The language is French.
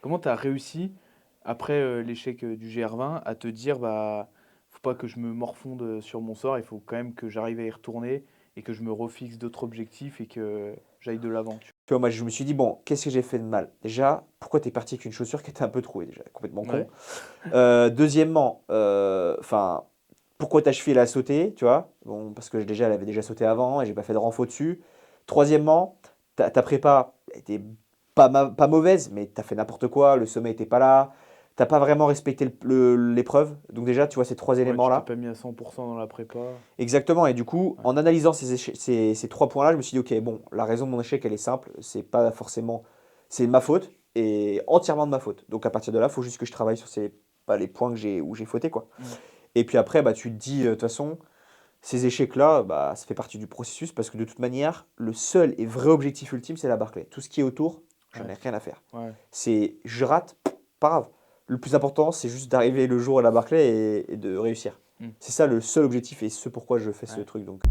Comment tu as réussi, après l'échec du GR20, à te dire, bah, faut pas que je me morfonde sur mon sort, il faut quand même que j'arrive à y retourner et que je me refixe d'autres objectifs et que j'aille de l'avant. Tu vois, moi, je me suis dit, bon, qu'est-ce que j'ai fait de mal? Déjà, pourquoi t'es parti avec une chaussure qui était un peu trouée, déjà, complètement con. Ouais, Deuxièmement, enfin, pourquoi ta cheville elle a sauté, tu vois? Bon, parce que déjà, elle avait déjà sauté avant et j'ai pas fait de renfort dessus. Troisièmement, ta prépa était pas mauvaise, mais t'as fait n'importe quoi, le sommet était pas là. T'as pas vraiment respecté l'épreuve. Donc déjà, tu vois, ces trois ouais, tu t'es éléments-là. pas mis à 100% dans la prépa. Exactement. Et du coup, Ouais, en analysant ces trois points-là, je me suis dit, ok, bon, la raison de mon échec, elle est simple. C'est pas forcément, c'est de ma faute et entièrement de ma faute. Donc à partir de là, il faut juste que je travaille sur pas les points où j'ai fauté, quoi. mm, Et puis après, bah, tu te dis, de toute façon, ces échecs-là, bah, ça fait partie du processus parce que de toute manière, le seul et vrai objectif ultime, c'est la Barclay. Tout ce qui est autour, j'en ouais, ai rien à faire. ouais. C'est, je rate, pas grave. Le plus important, c'est juste d'arriver le jour à la Barclay et de réussir. Mm, C'est ça le seul objectif et ce pourquoi je fais ce ouais. truc. Donc.